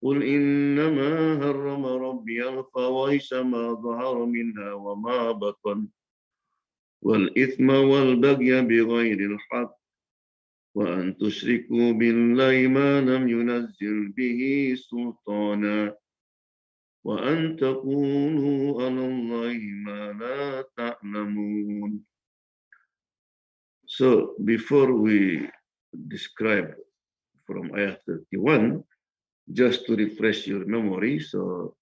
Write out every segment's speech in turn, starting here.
قل إنما حرم ربي الفواحش ما ظهر منها وما بطن والإثم والبغي بغير الحق وأن تشركوا بالله ما لم ينزل به سلطانا وأن تقولوا على الله ما لا تعلمون. So before we describe from ayah 31, just to refresh your memory, so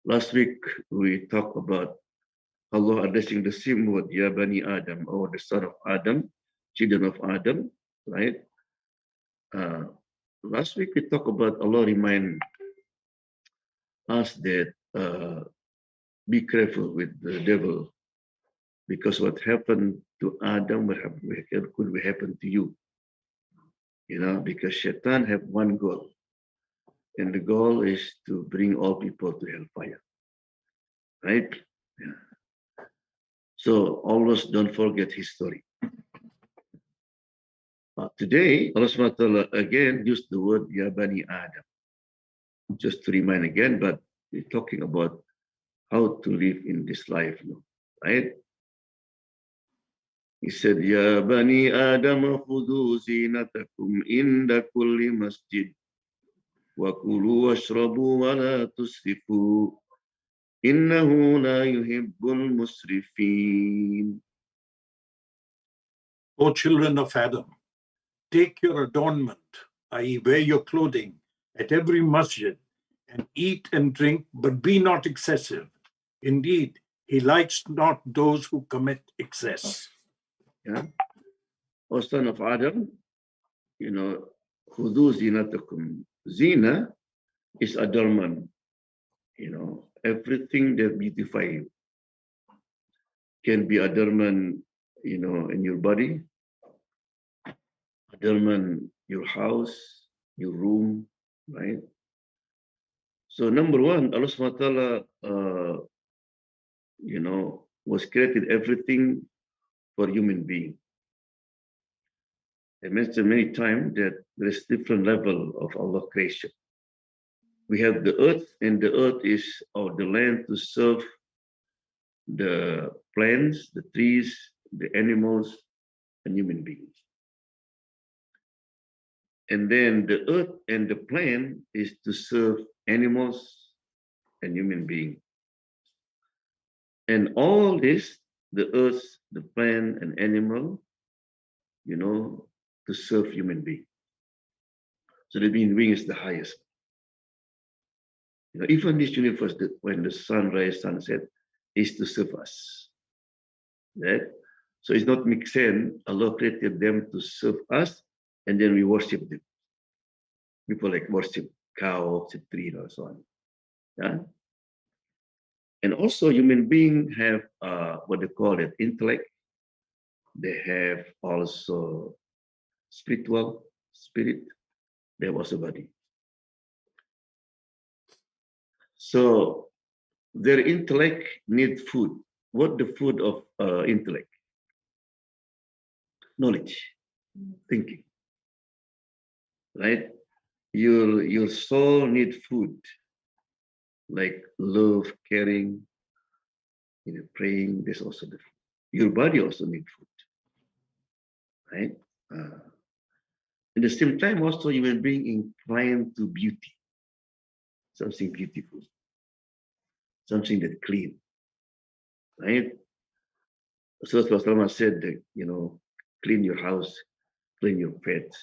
last week we talked about Allah addressing the same word, Ya Bani Adam, or the son of Adam, children of Adam, right? Last week we talked about Allah remind us that be careful with the devil, because what happened to Adam could happen to you. You know, because Shaitan have one goal, and the goal is to bring all people to hellfire, right? Yeah. So always don't forget his story. Today, Allah SWT again used the word Ya Bani Adam, just to remind again, but we're talking about how to live in this life, right? He said, Ya Bani Adam, khudhu zinatakum inda kulli masjid, wa kulu washrabu wa la tusrifu, innahu la yuhibbul musrifin. O children of Adam, take your adornment, i.e. wear your clothing, at every masjid, and eat and drink, but be not excessive. Indeed, he likes not those who commit excess. Yeah. O son of Adam, you know, khudhu zinatakum. Zina is adornment, you know, everything that beautify you. Can be adornment, you know, in your body, adornment your house, your room, right? So number one, Allah SWT, you know, was created everything for human being. I mentioned many times that there is different level of Allah creation. We have the earth, and the earth is, or the land, to serve the plants, the trees, the animals, and human beings. And then the earth and the plant is to serve animals and human beings. And all this, the earth, the plant, and animal, you know, to serve human being. So the human being is the highest. You know, even this universe, when the sunrise, sunset, is to serve us. Right? So it's not make sense. Allah created them to serve us, and then we worship them. People like worship cow, worship tree, or so on. Yeah. And also, human beings have what they call it, intellect. They have also spiritual spirit. They have also body. So their intellect need food. What the food of intellect? Knowledge, thinking, right? Your soul need food, like love, caring, you know, praying. There's also the food. Your body also need food, right? At the same time, also human being inclined to beauty, something beautiful, something that clean, right? So Rasulullah said that, you know, clean your house, clean your pets,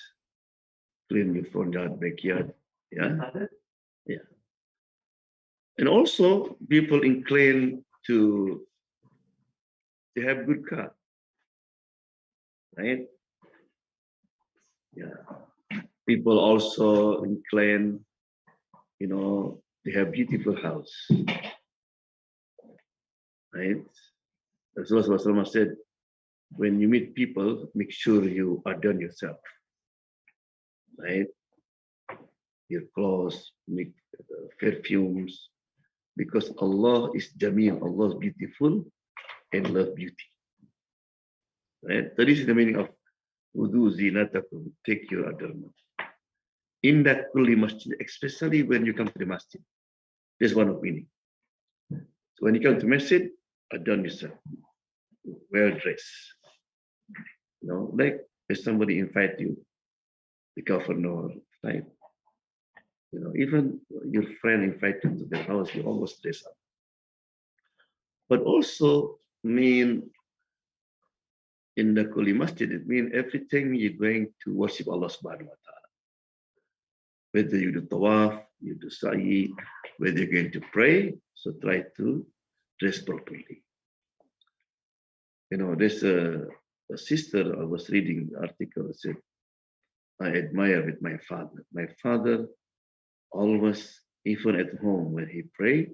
clean your front yard, backyard, yeah, yeah. And also people inclined to have good car, right? Yeah. People also inclined, you know, they have beautiful house, right? Rasulullah said, when you meet people, make sure you adorn yourself, right? Your clothes, make perfumes, because Allah is Jameel, Allah is beautiful and love beauty, right? So this is the meaning of wudu zinatakum, take your adornment. in that kulli masjid, especially when you come to the masjid. There's one of meaning. So when you come to masjid, adorn yourself, well dressed. Like if somebody invite you, the governor, right? Even your friend invite you to their house, you always dress up. But also mean in the Kuli Masjid, it means everything you're going to worship Allah subhanahu wa ta'ala. Whether you do tawaf, you do sa'i, whether you're going to pray, so try to dress properly. There's a sister, I was reading the article, said, I admire with my father. My father always, even at home when he pray,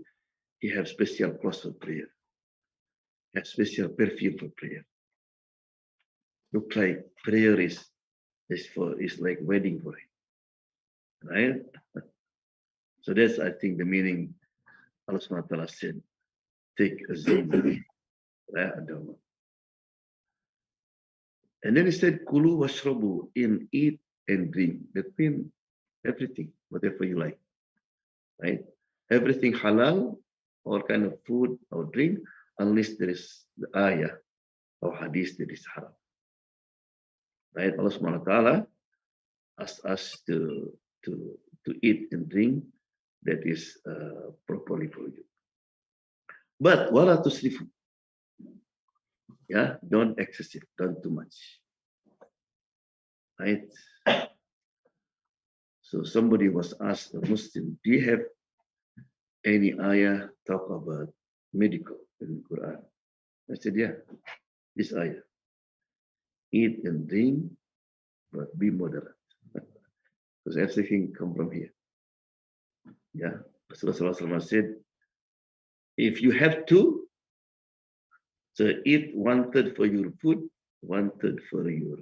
he have special clothes for prayer, have special perfume for prayer. Look like prayer is like wedding for him, right? So that's, I think, the meaning Allah subhanahu wa ta'ala said, take a zina, right? And then he said, kulu washrabu, in eat and drink. That means everything, whatever you like, right? Everything halal, all kind of food or drink, unless there is the ayah or hadith that is haram. Right? Allah subhanahu wa ta'ala asks us to eat and drink that is properly for you. But wala tusrifu. Yeah, don't excessive, don't too much. Right? So somebody was asked, a Muslim, do you have any ayah talk about medical in the Quran? I said, yeah, this ayah. Eat and drink, but be moderate. Because everything come from here. Yeah. Rasulullah said, if you have to, so eat 1/3 for your food, 1/3 for your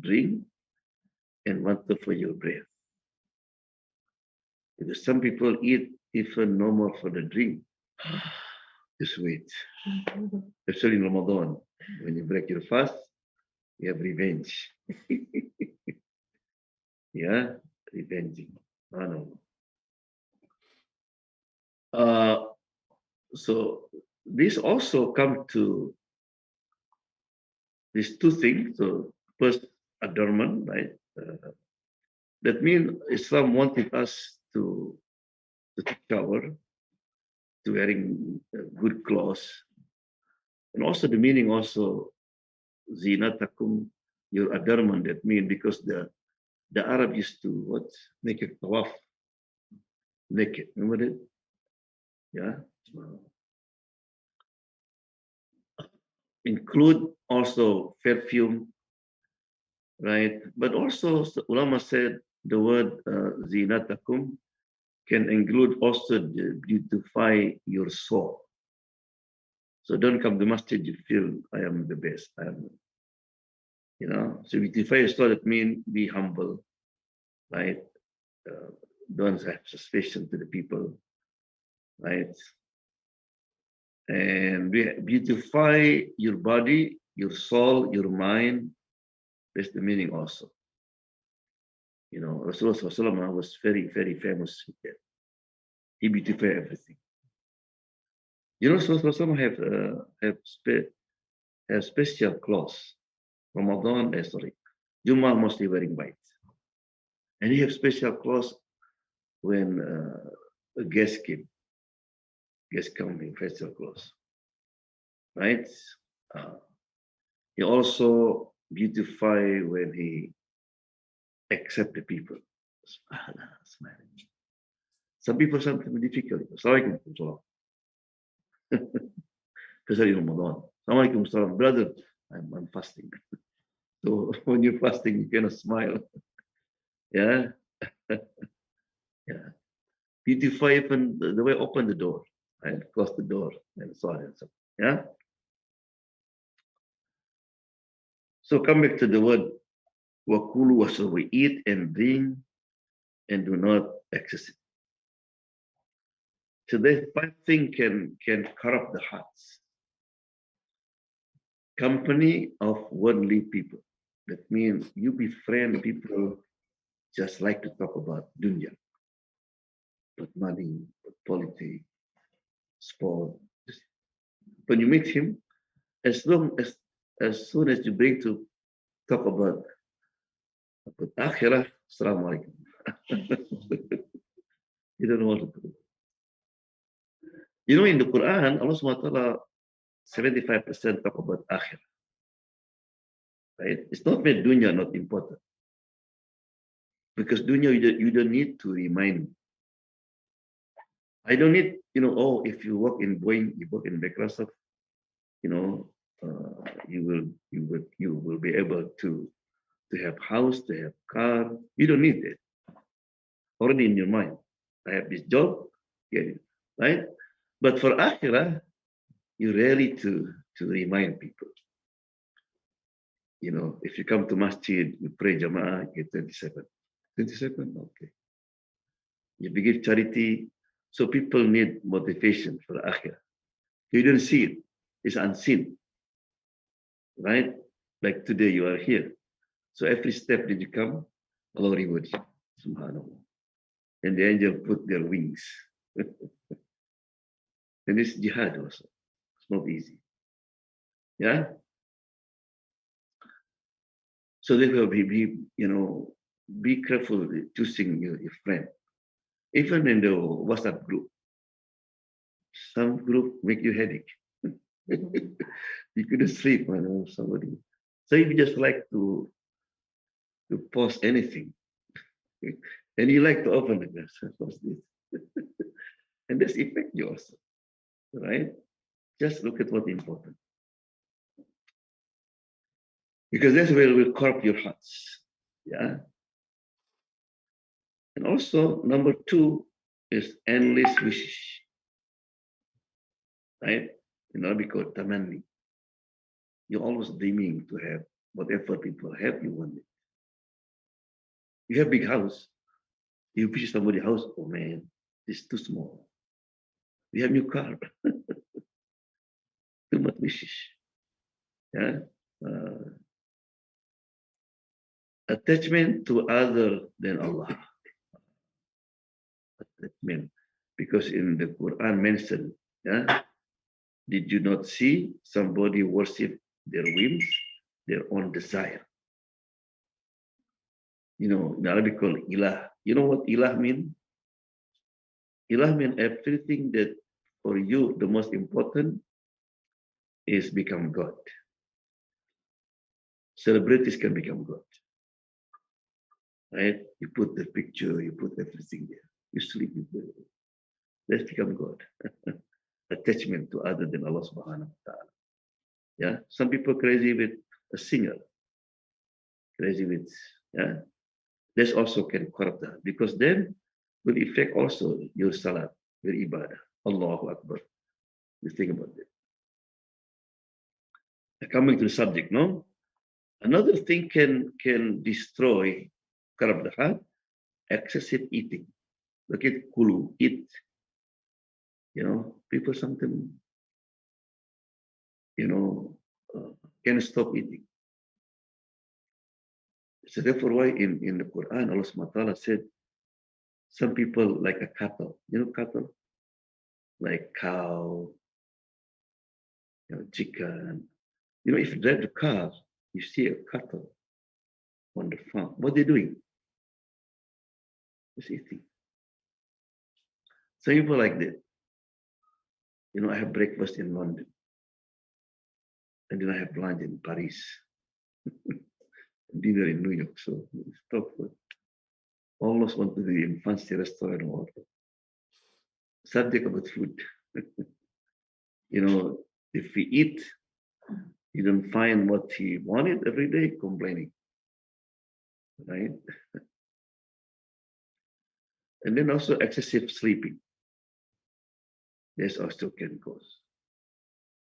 drink, and 1/3 for your breath. Because some people eat even no more for the drink. Just wait. Especially in Ramadan. When you break your fast, you have revenge. Yeah, revenging. No. So this also come to these two things. So first, adornment, right? That means Islam wanted us to take shower, to wearing good clothes, and also the meaning also zinatakum, your adornment. That means because the Arab used to make a tawaf naked. Remember that? Yeah. Include also perfume, right? But also ulama said the word zinatakum can include also beautify your soul. So don't come to masjid, you feel I am the best. I am, so beautify your soul, that means be humble, right? Don't have suspicion to the people, right? And beautify your body, your soul, your mind. That's the meaning also. Rasulullah was very, very famous with that. He beautified everything. Rasulullah have special clothes. Ramadan, Jummah mostly wearing white. And he have special clothes when a guest come in special clothes. Right? He also beautify when he accept the people. Smiling. Some people sometimes difficult. Assalamualaikum. Especially Ramadan. Assalamualaikum, brother. I'm fasting. So when you're fasting, you cannot smile. Yeah. Yeah. Beautify even the way open the door and close the door and so on and so on. Yeah. So come back to the word wakulu waso, we eat and drink and do not excess. So that 5 things can corrupt the hearts. Company of worldly people. That means you befriend people just like to talk about dunya, but money, but politics, sport. When you meet him, as long as soon as you bring to talk about akhirah, assalamu alaikum. You don't know what to do. You know, in the Quran, Allah subhanahu wa ta'ala, 75% talk about akhirah. Right? It's not that dunya not important. Because dunya, you don't need to remind me. I don't need, oh, if you work in Boeing, you work in Microsoft, you will be able to have house, to have car. You don't need that. Already in your mind. I have this job, get it, right? But for akhirah, you rarely to remind people. If you come to masjid, you pray jama'ah, you get 27. 27, okay. You begin charity, so people need motivation for akhirah. You don't see it, it's unseen, right? Like today you are here. So every step that you come, Allah rewards you, subhanAllah. And the angel put their wings. And it's jihad also. It's not easy. Yeah? So therefore, be careful choosing your friend. Even in the WhatsApp group, some group make you headache. You couldn't sleep when somebody. So if you just like to post anything, and you like to open it, post this, and this affect you also, right? Just look at what's important, because that's where it will corrupt your hearts. Yeah. And also, number 2 is endless wishes, right? In Arabic called tamanni. You're always dreaming to have whatever people have, you want it. You have big house, you visit somebody's house, oh man, it's too small. You have new car, too much wishes. Yeah. Attachment to other than Allah. Attachment. Because in the Quran mentioned, yeah, did you not see somebody worship their whims, their own desire? In Arabic called ilah. You know what ilah mean? Ilah mean everything that for you the most important is become God. Celebrities can become God. Right? You put the picture, you put everything there. You sleep with them. Let's become God. Attachment to other than Allah subhanahu wa ta'ala. Yeah. Some people crazy with a singer. Crazy with, yeah. This also can corrupt that, because then will affect also your salat, your ibadah. Allahu Akbar. You think about that. Coming to the subject, no? Another thing can destroy corrupt the heart, excessive eating. Look at kulu, eat. People sometimes, can stop eating. So therefore, why in the Quran, Allah subhanahu wa ta'ala said, some people like a cattle. Cattle? Like cow, chicken. If you drive the car, you see a cattle on the farm. What they're doing? Just eating. Some people like that. I have breakfast in London. And then I have lunch in Paris. Dinner in New York. So stop. Almost want to be in fancy restaurant or water. Subject about food. If we eat, you don't find what he wanted every day, complaining. Right? And then also excessive sleeping. This also can cause.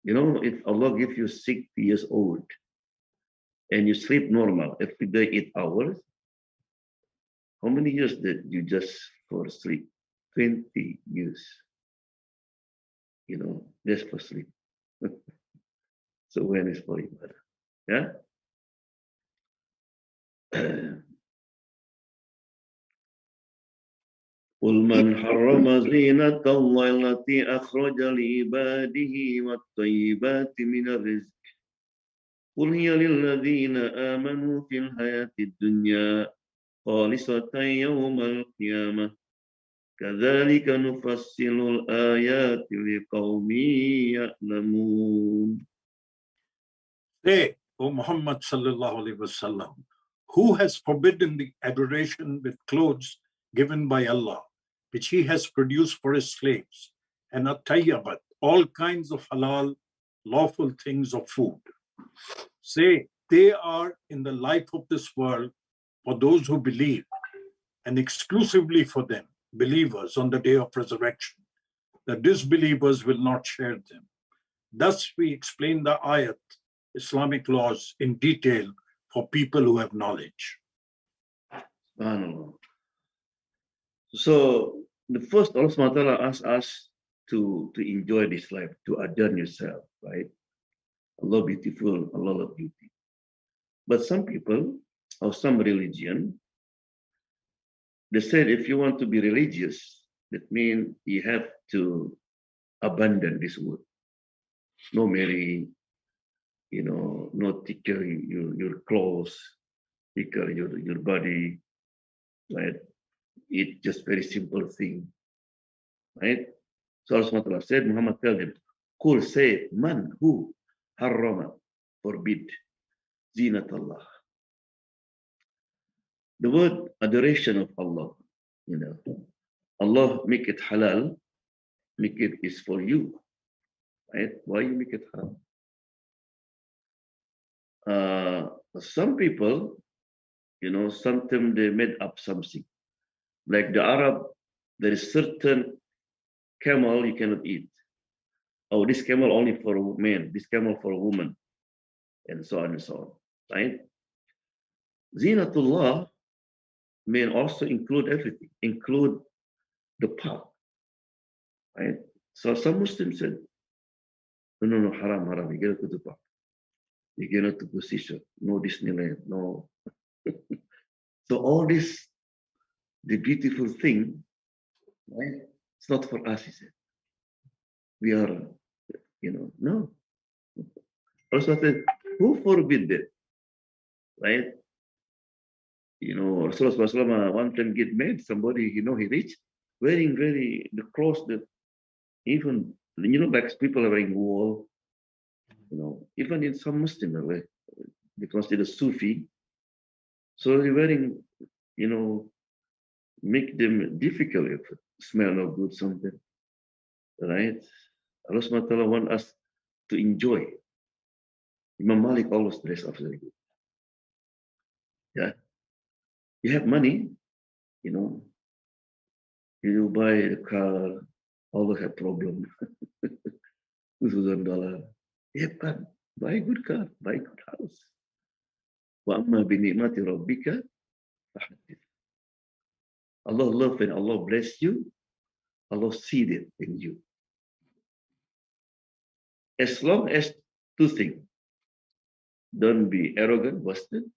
If Allah gives you 60 years old and you sleep normal every day 8 hours, how many years did you just for sleep? 20 years. Just for sleep. So when is for ibadah? Yeah? قل من حرم زينة الله التي أخرج لعباده والطيبات من الرزق قل هي للذين آمنوا في الحياة الدنيا خالصة يوم القيامة كذلك نفصل الآيات لقوم يعلمون. Say, O Muhammad sallallahu alaihi wasallam, who has forbidden the adoration with clothes given by Allah, which He has produced for His slaves, and at-tayyibat, all kinds of halal, lawful things of food. Say, they are in the life of this world for those who believe, and exclusively for them, believers on the day of resurrection. The disbelievers will not share them. Thus we explain the ayat, Islamic laws, in detail for people who have knowledge. Subhanallah. So the first Allah subhanahu wa ta'ala asks us to enjoy this life, to adorn yourself, right? Allah beautiful, Allah love beauty. But some people or some religion, they said if you want to be religious, that means you have to abandon this world. No marry, no take care your clothes, take care your body, right? It's just very simple thing, right? So Allah subhanahu wa ta'ala said, Muhammad tell them, Qul say, man who harrama, forbid, zinat Allah. The word adoration of Allah, Allah make it halal, make it is for you, right? Why you make it haram? Some people, sometimes they made up something. Like the Arab, there is certain camel you cannot eat. Oh, this camel only for a man, this camel for a woman, and so on and so on, right? Zinatullah may also include everything, include the park, right? So some Muslims said, no, haram, you cannot go to the park. You cannot go to Sisha, no Disneyland, no. So all this, the beautiful thing, right? It's not for us, he said. We are, no. Also said, who forbid that, right? Rasulullah one time get mad, somebody, he rich, wearing the clothes that even, like people are wearing wool, even in some Muslim, they consider Sufi. So they're wearing, make them difficult if smell no good, something, right? Allah subhanahu wa ta'ala want us to enjoy. Imam Malik always dress up very good. Yeah. You have money, you buy a car, always have problem. $2,000. You have car, buy a good car, buy a good house. وَأَمَّا بِنِعْمَةِ رَبِّكَ فَحَدِّثْ. Allah love and Allah bless you, Allah see it in you. As long as two things, don't be arrogant, boasted,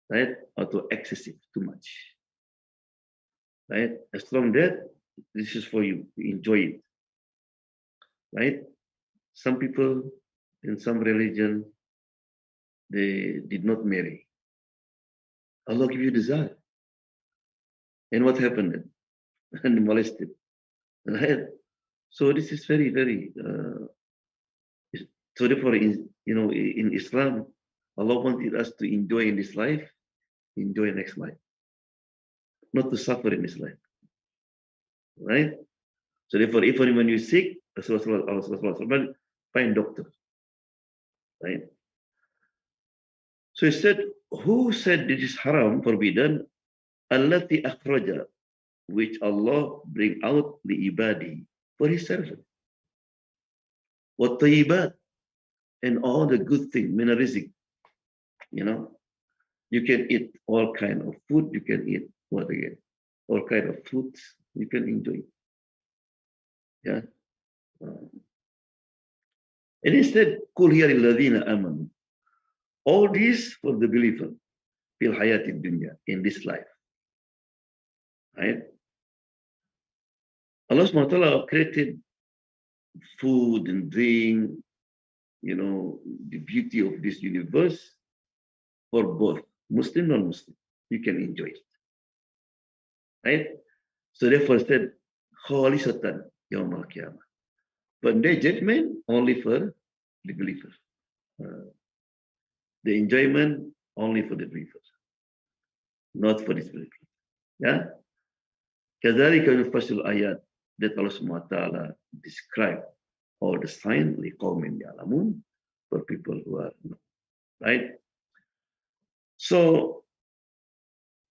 right? Or too excessive, too much. Right? As long that this is for you, enjoy it. Right? Some people in some religion, they did not marry. Allah give you desire. And what happened then? And molested. Right? So this is very, very so therefore in Islam, Allah wanted us to enjoy in this life, enjoy next life. Not to suffer in this life. Right? So therefore, if when you're sick, find doctor. Right? So he said, who said this is haram, forbidden? Allati akhraja, which Allah bring out the ibadi for his servant. What tayyibat, and all the good thing, min rizq. You can eat all kind of food, you can eat what again? All kind of fruits, you can enjoy. Yeah. And he said, Kul hiya lilladhina amanu. All this for the believer, fil hayati dunya, in this life. Right? Allah subhanahu wa ta'ala created food and drink, the beauty of this universe for both Muslim, non-Muslim. You can enjoy it. Right? So therefore said, Khalisatan Yawm al-Qiyamah. But the judgment only for the believer. The enjoyment only for the believer, not for disbeliever. Yeah? كذلك نفصل الآيات that Allah subhanahu wa ta'ala describe all the signs لقوم يعلمون for people who are known. Right? So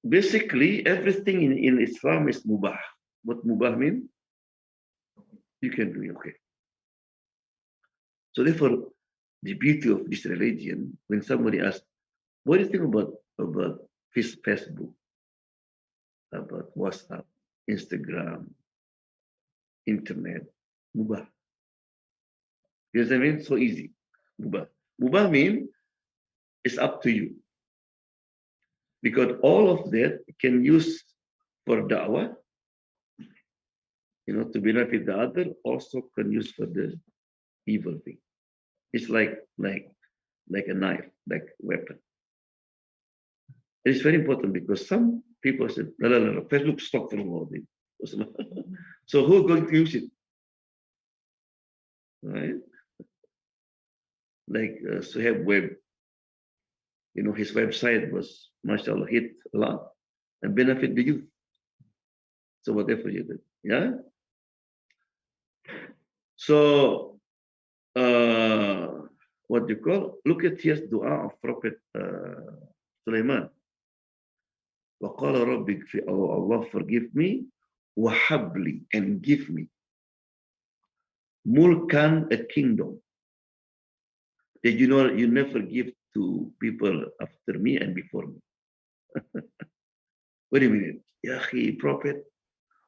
basically everything in Islam is mubah. What mubah mean? You can do it, okay. So therefore, the beauty of this religion, when somebody asks, what do you think about Facebook, about WhatsApp, Instagram, internet, mubah? You know what I mean? So easy. Mubah. Mubah means it's up to you. Because all of that can use for da'wah, to benefit the other, also can use for the evil thing. It's like a knife, like a weapon. It's very important because some people said, no, Facebook stop from all this. So who is going to use it? Right? Like Suhaib Web, his website was, mashallah, hit a lot and benefit the youth. So whatever you do, yeah? So, what you call, look at his dua of Prophet Sulaiman. وَقَالَ رَبِّ oh Allah, forgive me, وَحَبْلِ, and give me mulkan, a kingdom that you never give to people after me and before me. Wait a minute. Ya akhi, Prophet,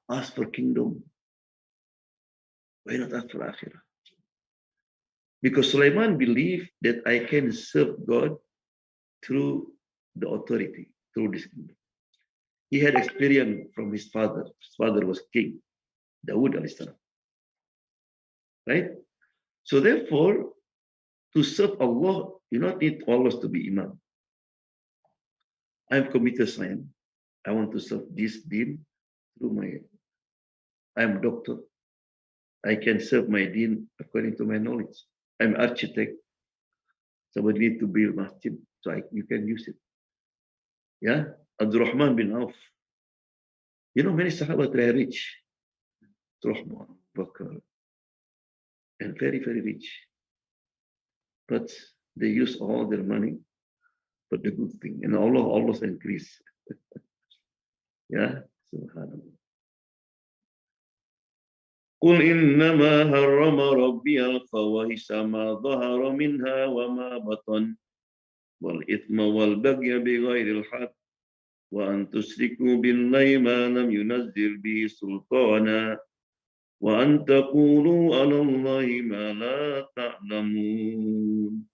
ask for kingdom. Why not ask for akhirah? Because Sulaiman believed that I can serve God through the authority, through this kingdom. He had experience from his father. His father was king, Dawood alayhi salam. Right? So therefore, to serve Allah, you don't need always to be imam. I'm computer science. I want to serve this deen through I'm a doctor. I can serve my deen according to my knowledge. I'm architect. Somebody need to build masjid, so you can use it. Yeah? Abdurrahman bin Auf. Many Sahaba are rich. Abdurrahman, Bakr, and very, very rich. But they use all their money for the good thing. And Allah always increase. Yeah? Subhanallah. قل إنما حرم ربي الفواحش ما ظهر منها وما بطن والإثم والبغي بغير الحق وأن تشركوا بالله ما لم ينزل به سلطانا وأن تقولوا على الله ما لا تعلمون.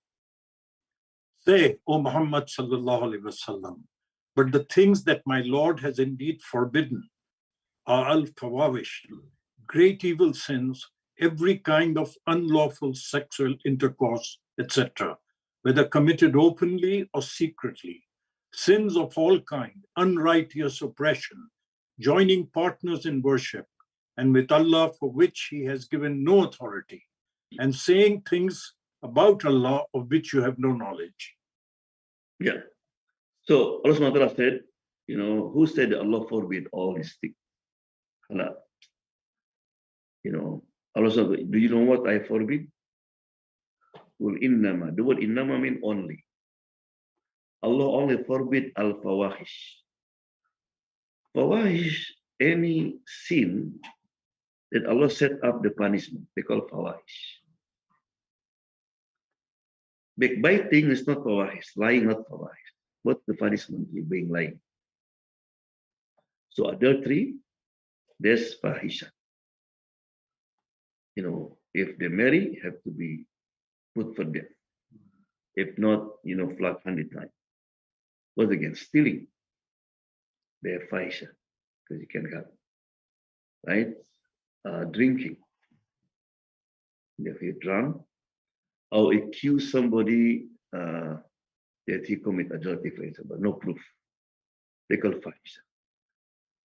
Say, O Muhammad sallallahu alaihi wasallam, but the things that my Lord has indeed forbidden are al-fawahish, great evil sins, every kind of unlawful sexual intercourse, etc., whether committed openly or secretly, sins of all kind, unrighteous oppression, joining partners in worship, and with Allah for which He has given no authority, and saying things about Allah of which you have no knowledge. Yeah. So Allah subhanahu wa ta'ala said, who said that Allah forbid all these things? Allah. Allah said, do you know what I forbid? Well, innama. The word innama means only. Allah only forbid al-fawahish. Fawahish, any sin that Allah set up the punishment, they call fawahish. Backbiting is not fawahish, lying not fawahish. What's the punishment you being lying? So adultery, there's fahisha. If they marry, have to be put for death. If not, flogged 100 times. What's again? Stealing. They're fahisha because you can have, right? drinking. If you're drunk, or accuse somebody that he commit adultery, for example, no proof. They call fahisha.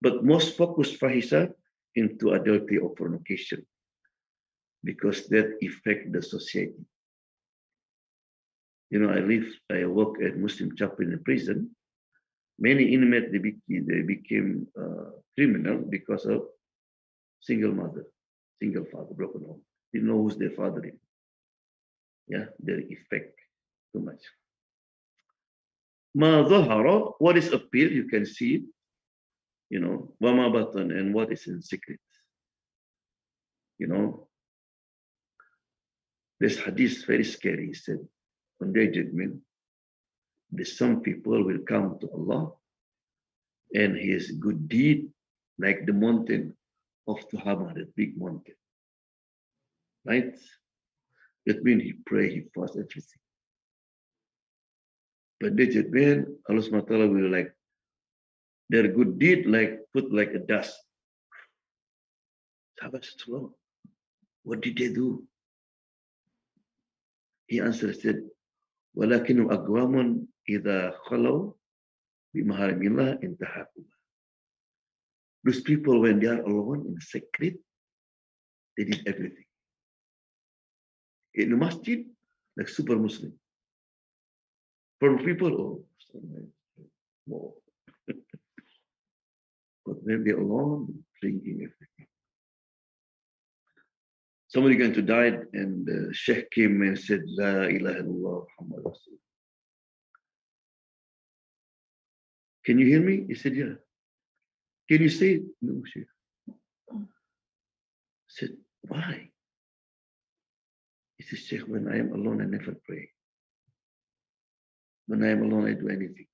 But most focus fahisha into adultery or fornication because that affect the society. You know, I work at Muslim chapel in a prison. Many inmates, they became criminal because of single mother, single father, broken home. They know who's their father is. Yeah, their effect too much. Ma dhahara, what is appeal, you can see it, you know, wama batan, and what is in secret. You know, this hadith very scary. He said, on their judgment, some people will come to Allah and his good deed, like the mountain of Tuhama, that big mountain. Right? That means he pray, he fast, everything. But the judgment, Allah subhanahu wa ta'ala will like their good deed, like put like a dust. What did they do? He answered, said, وَلَكِنُ أَقْوَامٌ إِذَا خَلَوْا بِمَحَارِمِ اللَّهِ انْتَهَكُوا. Those people, when they are alone in secret, they did everything. In the masjid, like super Muslim. For people, oh, but when they're alone, drinking everything. Somebody going to die, and the Sheikh came and said, La ilaha illallah Muhammad Rasul. Can you hear me? He said, yeah. Can you say it? No, Sheikh. I said, why? He said, Sheikh, when I am alone, I never pray. When I am alone, I do anything.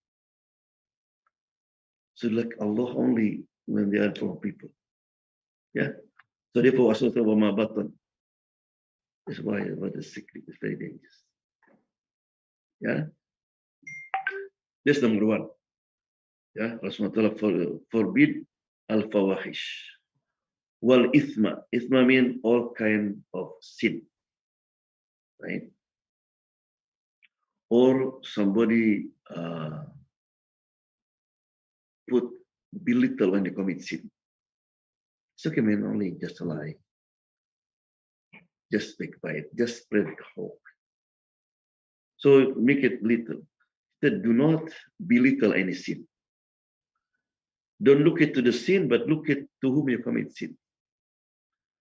So like Allah only when they are for people. Yeah. So therefore, aswata wa ma batan. That's why what is secret is very dangerous. Yeah. That's number one. Yeah. Allah forbid al-fawahish. Wal ithma. Ithma means all kind of sin. Right? Or somebody belittle when they commit sin. It's okay, man, only just a lie. Just speak by it. Just spread hope. So make it little. That do not belittle any sin. Don't look into the sin, but look at to whom you commit sin.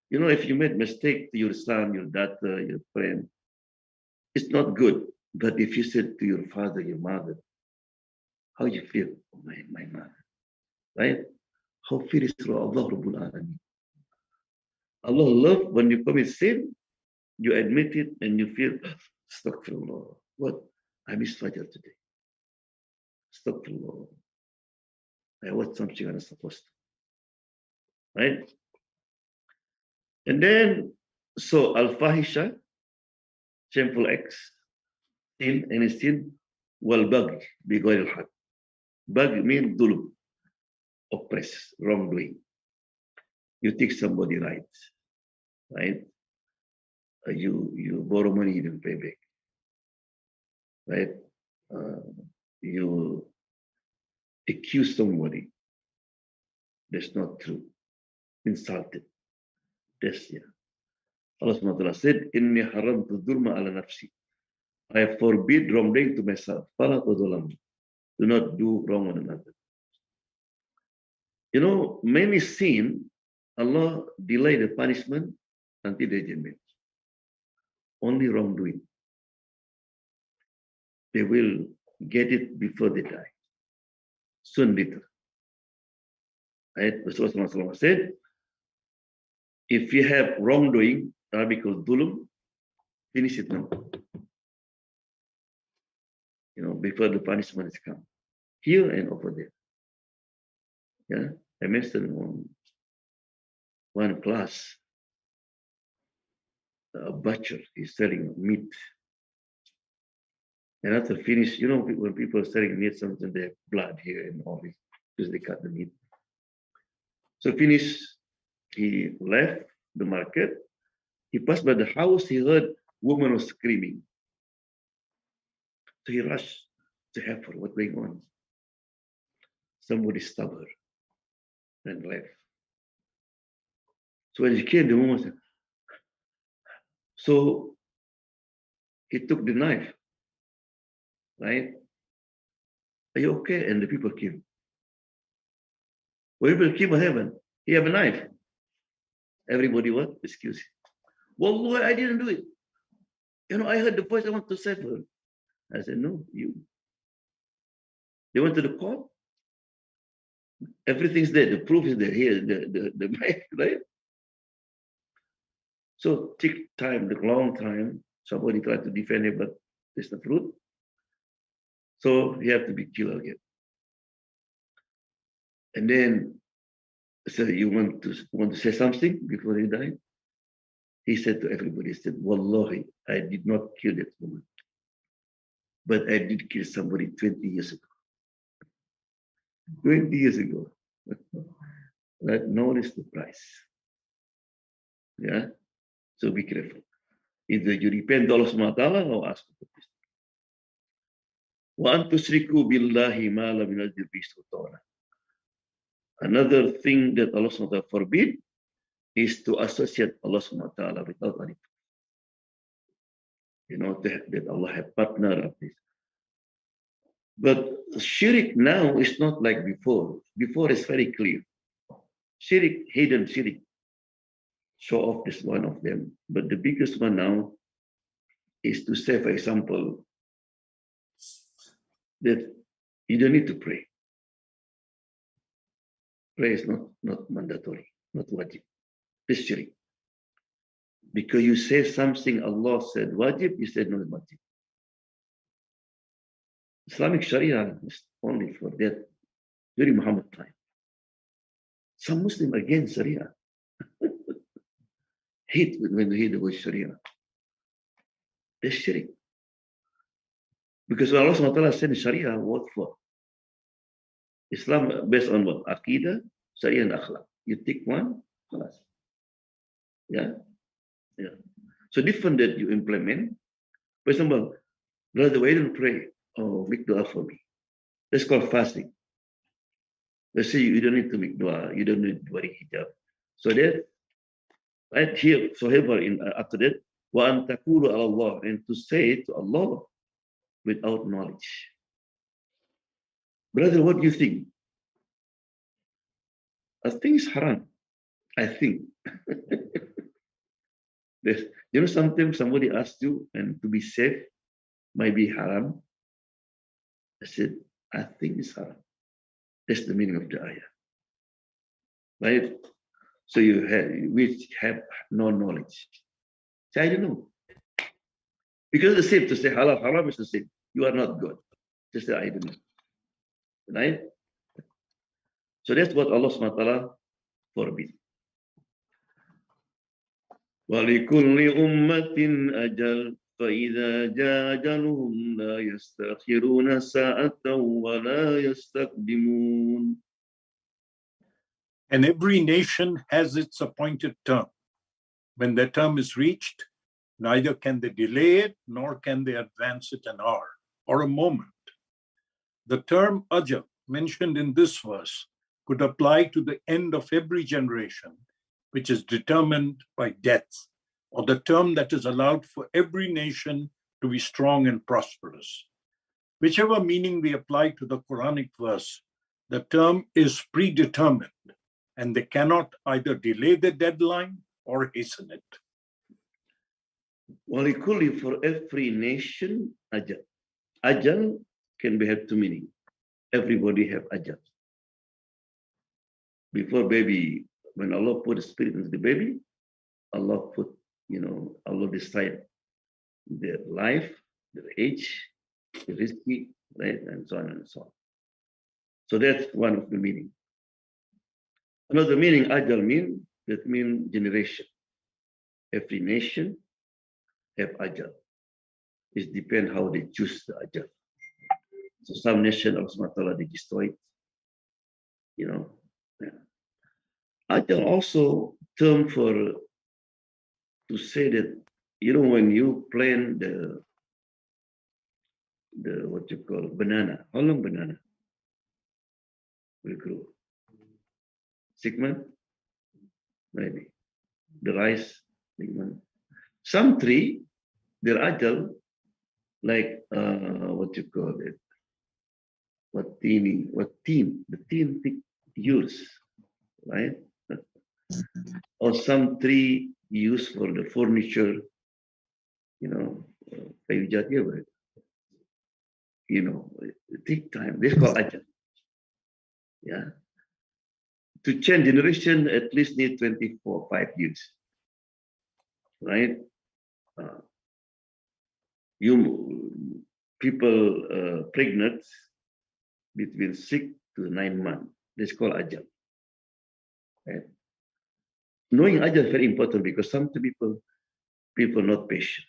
You know, if you made mistake to your son, your daughter, your friend, it's not good. But if you said to your father, your mother, how you feel? Oh, my mother, right? How feel is Allah Rabbul Alameen. Allah love when you commit sin, you admit it and you feel, astaghfirullah. What? I missed Fajr today. Astaghfirullah. I watched something I was supposed to. Right? And then, so al-fahisha, shameful acts, sin, any sin, wal-bagh, bigoy al-haq. Bagh means dulub, oppress, wrongdoing. You take somebody rights, right? You borrow money, you don't pay back, right? You accuse somebody, that's not true. Insulted, that's yeah. Allah subhanahu wa ta'ala said, Inni haramtu dhulma ala nafsi. I forbid wrongdoing to myself. Fala tudhulam. Do not do wrong on another. You know, many sin, Allah delay the punishment until the judgment. Only wrongdoing. They will get it before they die. Soon later. Right? Rasulullah said, if you have wrongdoing, Arabic called dhulum, finish it now. You know, before the punishment is come. Here and over there. Yeah. I mentioned one class, a butcher is selling meat. And after finish, you know, when people are selling meat, sometimes they have blood here and all this because they cut the meat. So finish He left the market. He passed by the house. He heard woman was screaming. So he rushed to help her. What's going on? Somebody stabbed her and left. So when she came, the woman said, so he took the knife, right? Are you okay? And the people came. When people came, what happened? He have a knife. Everybody what? Excuse me. Wallah, I didn't do it. I heard the voice. I want to save her. I said, no, you. They went to the court. Everything's there. The proof is there. Here, the knife, right? So take time, the long time. Somebody tried to defend it, but it's the truth. So he had to be killed again. And then, so you want to say something before he died? He said to everybody, he said, Wallahi, I did not kill that woman. But I did kill somebody 20 years ago. 20 years ago. That knowledge the price. Yeah? So be careful. Either you repent to Allah subhanahu wa ta'ala or ask for forgiveness. وَأَن تُشْرِكُوا بِاللَّهِ مَا لَمْ يُنَزِّلْ بِهِ سُلْطَانًا. Another thing that Allah subhanahu wa ta'ala forbid is to associate Allah subhanahu wa ta'ala without any that Allah have partner of this. But shirk now is not like before. Before is very clear. Shirk, hidden shirk. Show off is one of them. But the biggest one now is to say, for example, that you don't need to pray. Prayer is not mandatory, not wajib. This shirk. Because you say something Allah said wajib, you said not wajib. Islamic Sharia is only for that during Muhammad time. Some Muslim against Sharia. Hate when they hear the word Sharia. That's shirk. Because when Allah subhanahu wa ta'ala said Sharia, what for? Islam based on what? Aqidah, Sharia and Akhlaq. You take one, class. Yeah? Yeah. So different that you implement. For example, brother, why don't pray? Oh, make dua for me. That's called fasting. Let's say you don't need to make dua, you don't need to wear hijab. So that, right here, so however, after that, وَأَن تَقُولُ عَلَى اللَّهِ, and to say to Allah without knowledge. Brother, what do you think? I think it's haram. I think. Sometimes somebody asks you, and to be safe might be haram. I said, I think it's haram. That's the meaning of the ayah. Right? So you have no knowledge. So I don't know. Because it's the same to say halal, haram is the same. You are not God. Just say I don't know. Right? So that's what Allah subhanahu wa ta'ala forbid. وَلِكُلِّ أُمَّةٍ أَجَلٌ فَإِذَا جَاءَ أَجَلُهُمْ لَا يَسْتَأْخِرُونَ سَاعَةً وَلَا يَسْتَقْدِمُونَ. And every nation has its appointed term. When their term is reached, neither can they delay it, nor can they advance it an hour or a moment. The term ajal mentioned in this verse could apply to the end of every generation, which is determined by death, or the term that is allowed for every nation to be strong and prosperous. Whichever meaning we apply to the Quranic verse, the term is predetermined, and they cannot either delay the deadline or hasten it. وَلِكُلِّ, for every nation, ajal. Ajal can have two meanings. Everybody have ajal. Before baby, when Allah put the spirit into the baby, Allah put, Allah decide their life, their age, the risky, right, and so on and so on. So that's one of the meaning. Another meaning, ajal mean generation. Every nation have ajal. It depends how they choose the ajal. So some nation of Allah they destroyed, Ajal also term for to say that, you know, when you plant the what you call banana, how long banana will grow? 6 months, maybe. The rice, 6 months. Some tree, they're agile, like what you call it, the teen years, right? Or some tree used for the furniture, you know, kayu jati apa? You know, it take time. This is called agile. Yeah. To change generation, at least need 24, 5 years, right? You people pregnant between 6 to 9 months. This is called agile. Right? Knowing agile is very important because some people not patient.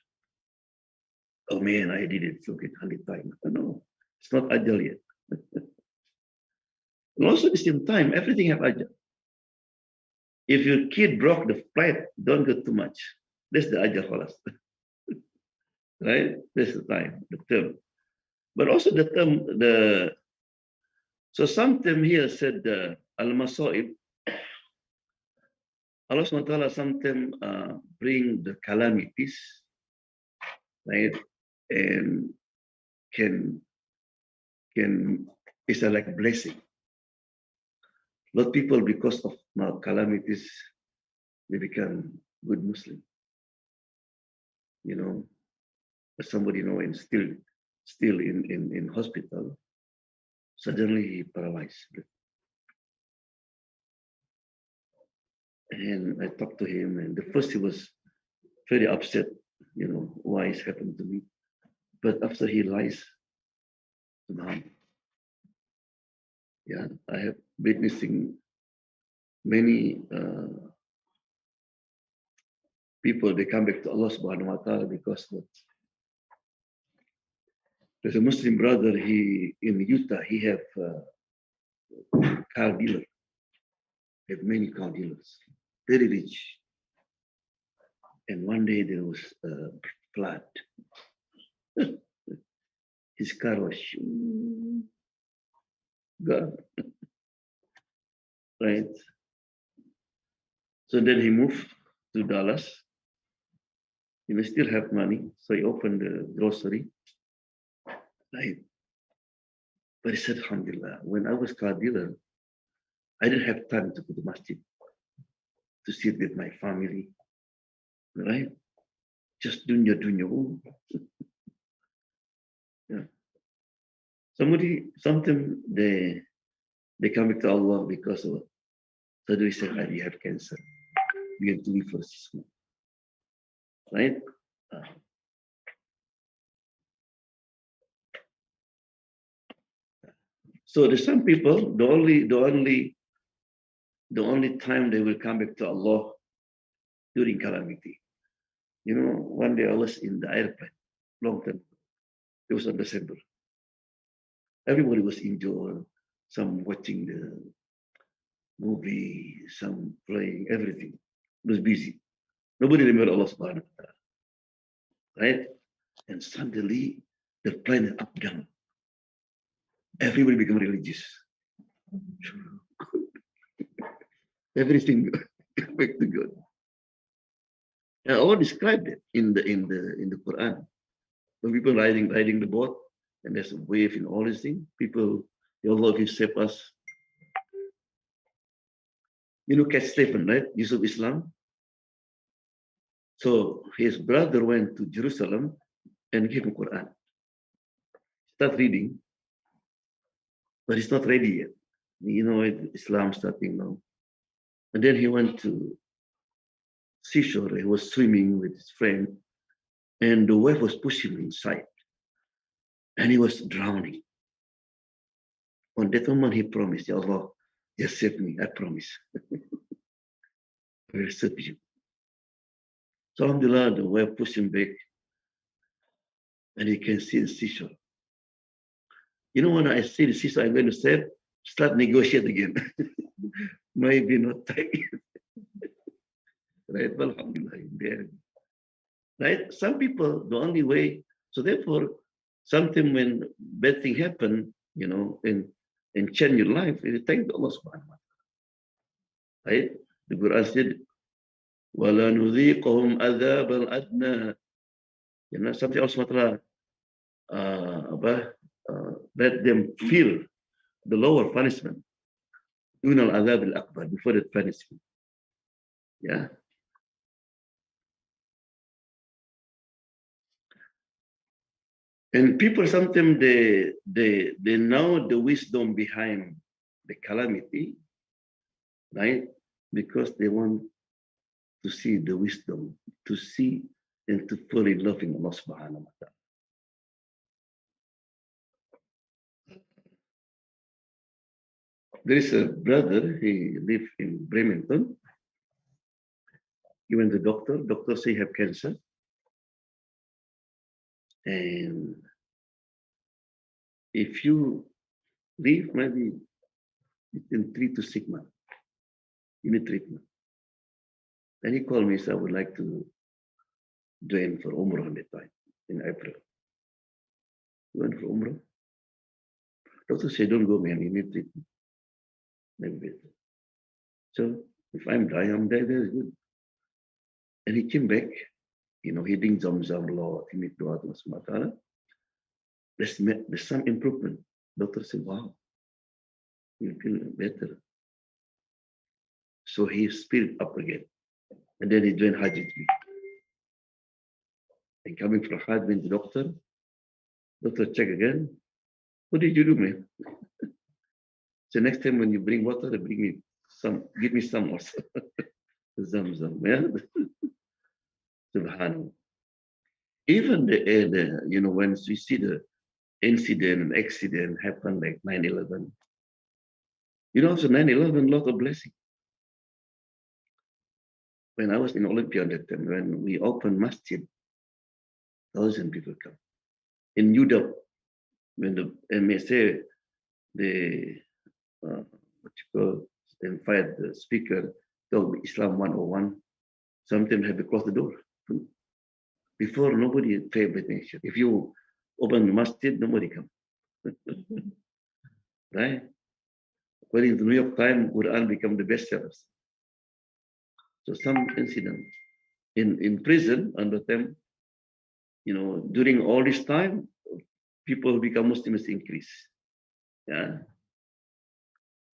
Oh man, I did it so 100 times. No, it's not agile yet. And also at the same time, everything have agile. If your kid broke the plate, don't go too much. That's the agile for us. Right? That's the time, the term. But also the term, so some term here said al-masaib. Allah SWT sometimes bring the calamities, right? And can it's like a blessing. A lot of people, because of calamities, they become good Muslim. You know, somebody and still in hospital, suddenly he paralyzed. And I talked to him, and the first he was very upset, why it's happened to me. But after he lies, yeah, I have witnessing many people, they come back to Allah subhanahu wa ta'ala because there's a Muslim brother, he in Utah, he have car dealer, have many car dealers, very rich. And one day there was a flood. His car was gone, right? So then he moved to Dallas. He may still have money, so he opened the grocery, right? But he said, alhamdulillah, when I was car dealer, I didn't have time to go to masjid, to sit with my family, right? Just dunya. Yeah. Sometimes they come back to Allah because of suddenly say, you have cancer. You have to live for 6 months, right? So there's some people, the only time they will come back to Allah during calamity. One day I was in the airplane, long time. It was in December. Everybody was enjoying, some watching the movie, some playing, everything. It was busy. Nobody remembered Allah subhanahu wa ta'ala. Right? And suddenly the plane is up down. Everybody become religious. Everything back to God. And Allah described it in the Quran. When people riding the boat, and there's a wave and all these things, people, Allah, if you save us. Catch Stephen, right? Yusuf Islam. So his brother went to Jerusalem and gave him Quran. Start reading, but he's not ready yet. Islam starting now. And then he went to seashore. He was swimming with his friend, and the wave was pushing him inside, and he was drowning. On that moment, he promised, Ya Allah, just save me. I promise. I will save you. So alhamdulillah, the wave pushed him back, and he can see the seashore. When I see the seashore, I'm going to start negotiate again. Maybe not time. right? Well, alhamdulillah, there. Right? Some people, the only way, so therefore, something when bad thing happen, and change your life, you thank Allah subhanahu wa ta'ala. Right? The Quran said, وَلَنُذِيقَهُمْ أَذَابَ الْأَدْنَى. Something else, let them feel the lower punishment. دون العذاب الأكبر, before the punishment. Yeah. And people sometimes they know the wisdom behind the calamity, right? Because they want to see the wisdom, to see and to fall in love in Allah subhanahu wa ta'ala. There is a brother, he lived in Bremerton. He went to the doctor. Doctor say he have cancer. And if you live maybe between 3 to 6 months, you need treatment. Then he called me, so I would like to join for Umrah at that time in April. He went for Umrah. Doctor said, don't go, man, you need treatment. Maybe better. So if I'm dying, I'm dead, that's good. And he came back, he didn't Zamzam a lot, he made dua to Allah subhanahu wa ta'ala. There's some improvement. Doctor said, wow, you feel better. So he spirit up again. And then he joined Hajj with me. And coming from Hajj, went to doctor check again. What did you do, man? So next time when you bring water, bring me some, give me some also. Zamzam, yeah? Subhanallah. Even when we see the incident and accident happen like 9/11, after 9/11, lot of blessing. When I was in Olympia that time, when we opened masjid, 1,000 people come. In UW, when the MSA, invite the speaker, talk Islam 101, sometimes have to close the door. Before, nobody pay attention. If you open the masjid, nobody come. Right? According to the New York Times, Quran become the best sellers. So some incident in prison under them, during all this time, people who become Muslims increase. Yeah.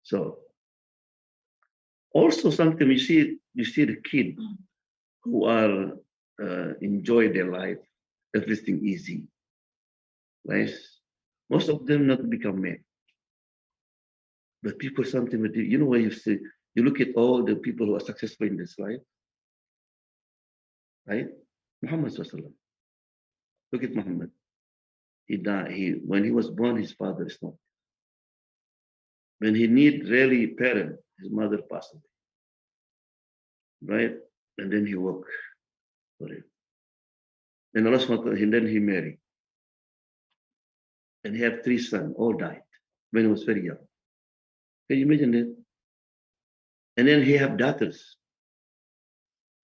So also sometimes you see the kid who are enjoy their life, everything easy. Right? Most of them not become men. But people sometimes, when you look at all the people who are successful in this life, right? Muhammad Sallallahu. Look at Muhammad. He died. When he was born, his father is not. When he need really parent, his mother passed away. Right? And then he worked for it. And then he married. And he have 3 sons, all died when he was very young. Can you imagine that? And then he have daughters.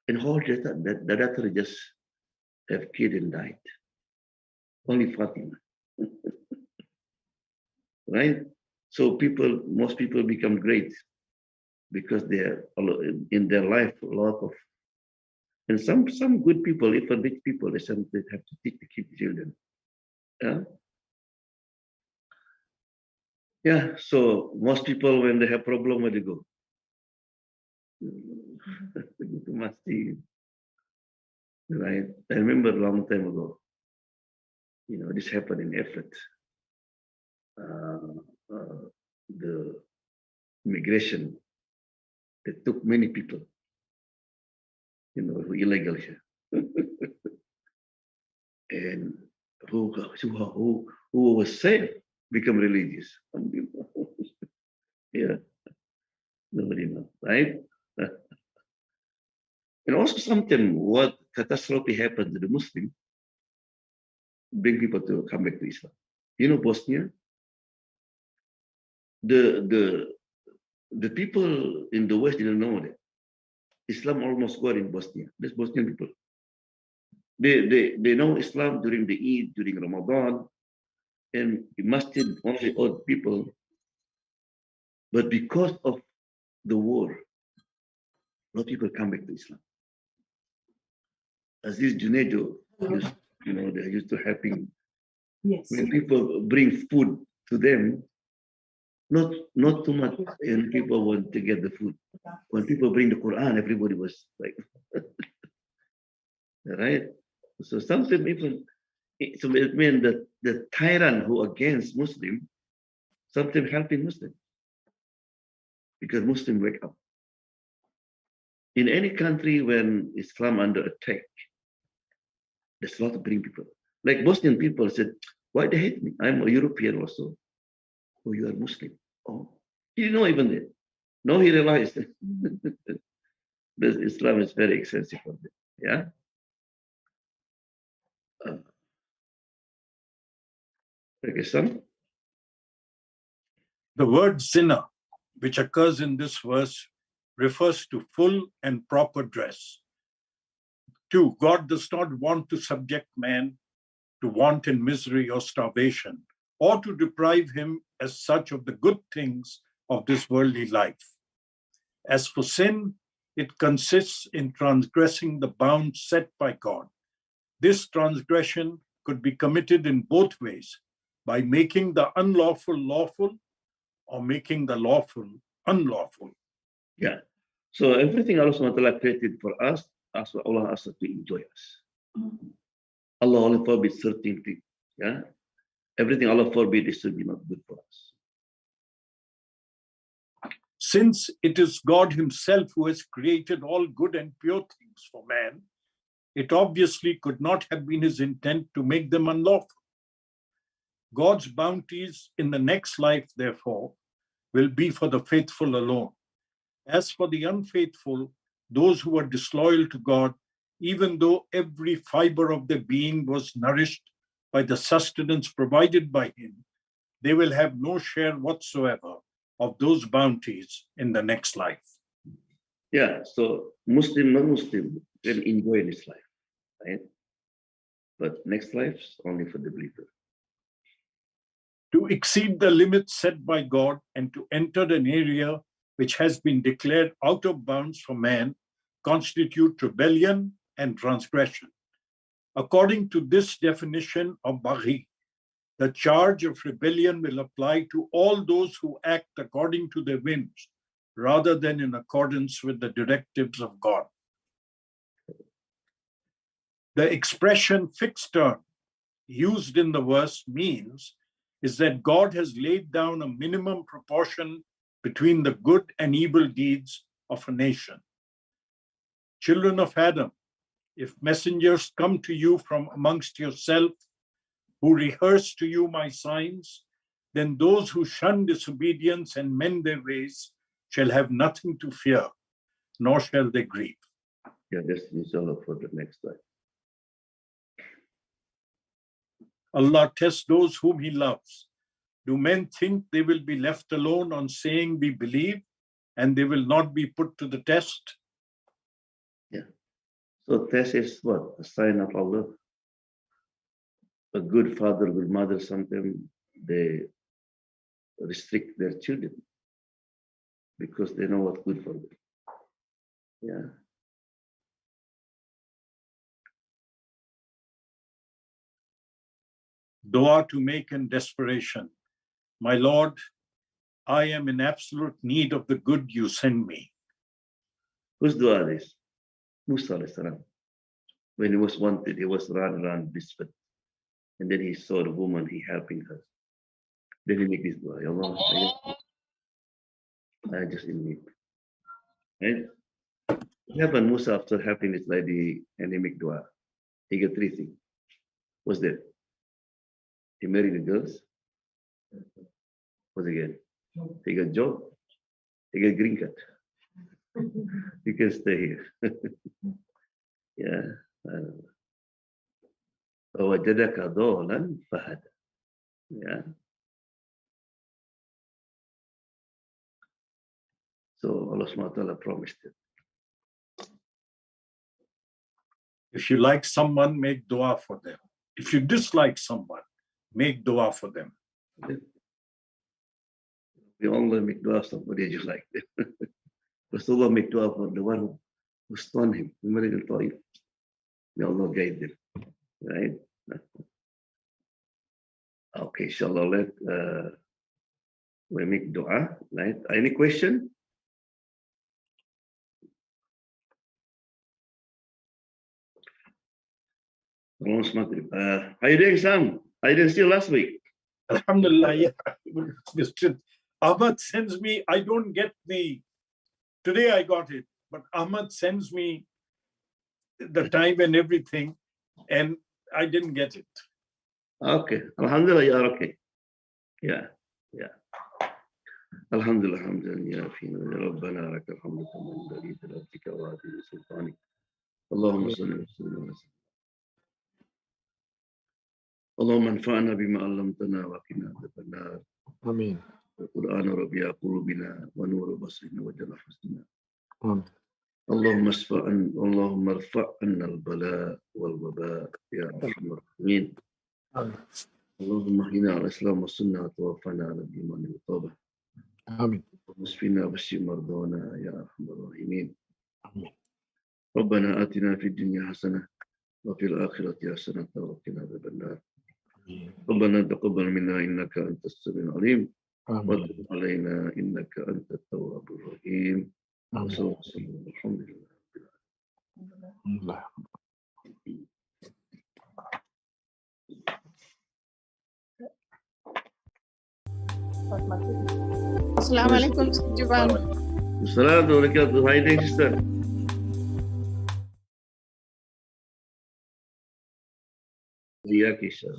And all the daughter just have kid and died. Only Fatima. Right? So most people become great because they are in their life a lot of, and some good people, even rich people, they have to teach the children. Yeah. Yeah. So most people, when they have problem, where they go? They go to masjid. Right. I remember a long time ago. This happened in effort. The immigration, they took many people, who illegal here. And who was safe become religious. Yeah, nobody knows, right? And also sometimes what catastrophe happened to the Muslim bring people to come back to Islam. Bosnia, the people in the West didn't know that. Islam almost gone in Bosnia. There's Bosnian people. They know Islam during the Eid, during Ramadan, and the masjid only odd people. But because of the war, a lot of people come back to Islam. As this Junejo used, they're used to helping. Yes. When people bring food to them, not too much, and people want to get the food. When people bring the Quran, everybody was like, right? So sometimes even, so it means that the tyrant who against Muslim, sometimes helping Muslim, because Muslim wake up. In any country when Islam under attack, there's a lot of bring people. Like Bosnian people said, why they hate me? I'm a European also. Oh, you are Muslim. Oh, he didn't know even that. No, he realized that Islam is very expensive for them. Yeah. Okay, son. The word sinner, which occurs in this verse, refers to full and proper dress. 2, God does not want to subject man to want and misery or starvation, or to deprive him as such of the good things of this worldly life. As for sin, it consists in transgressing the bounds set by God. This transgression could be committed in both ways, by making the unlawful lawful or making the lawful unlawful. Yeah. So everything Allah SWT created for us, Allah asked us to enjoy us. Allah only forbids certain things. Yeah. Everything Allah forbids is to be not good for us. Since it is God himself who has created all good and pure things for man, it obviously could not have been his intent to make them unlawful. God's bounties in the next life, therefore, will be for the faithful alone. As for the unfaithful, those who are disloyal to God, even though every fiber of their being was nourished by the sustenance provided by him, they will have no share whatsoever of those bounties in the next life. Yeah, so Muslim, non-Muslim can enjoy this life, right? But next life is only for the believer. To exceed the limits set by God and to enter an area which has been declared out of bounds for man constitute rebellion and transgression. According to this definition of Baghi, the charge of rebellion will apply to all those who act according to their whims rather than in accordance with the directives of God. The expression fixed term used in the verse means is that God has laid down a minimum proportion between the good and evil deeds of a nation. Children of Adam, if messengers come to you from amongst yourself, who rehearse to you my signs, then those who shun disobedience and mend their ways shall have nothing to fear, nor shall they grieve. Yeah, this is all for the next life. Allah tests those whom He loves. Do men think they will be left alone on saying we believe and they will not be put to the test? Yeah. So test is what? A sign of Allah. A good father, good mother, sometimes they restrict their children because they know what's good for them. Yeah. Dua to make in desperation. My Lord, I am in absolute need of the good you send me. Whose dua is? Musa alayhi salam. When he was wanted, he was run, whispered. And then he saw the woman, he helping her. Then he make this dua. Ya Allah, I just in need. Right? What happened Musa after helping this lady and he make dua? He got 3 things. What's that? He married the girls. What's again? He got job. He got green card. He can stay here. Yeah. فوجدك ضالا فهدى. Yeah. So Allah subhanahu wa ta'ala promised it. If you like someone, make dua for them. If you dislike someone, make dua for them. We only make dua for somebody just like them. Rasulullah make dua for the one who stoned him. Remember in Taif? May Allah guide them. Right? Okay, inshallah, we make dua. Right? Any question? Almost Maghrib. How you doing, Sam? How you doing still last week? Alhamdulillah, yeah. Mr. Ahmad sends me, I don't get today I got it, but Ahmad sends me the time and everything, and I didn't get it. Okay. Alhamdulillah, you are okay. Yeah. Alhamdulillah, alhamdulillah. Ya fina, ya Rabbana, laka alhamdu kama yanbaghi li rabbika wa li sultanik. Allahumma salli wa sallim ala sayyidina. اللهم انفعنا بما علمتنا وقنا عذاب النار. آمين. القرآن ربيع قلوبنا ونور بصرنا وجل حسننا. آمين. اللهم ارفع عنا البلاء والوباء يا ارحم الراحمين. آمين. اللهم احينا على الاسلام والسنه وتوفنا على الايمان والتوبه. آمين. واشفنا واشف مرضانا يا ارحم الراحمين. آمين. ربنا آتنا في الدنيا حسنه وفي الاخره حسنه وقنا عذاب النار. ربنا تقبل منا انك انت السميع العليم وتب علينا انك انت التواب الرحيم. الحمد لله. Assalamu alaikum, Joban. Assalamu alaikum. How are you doing, sister? Iya, Kisha.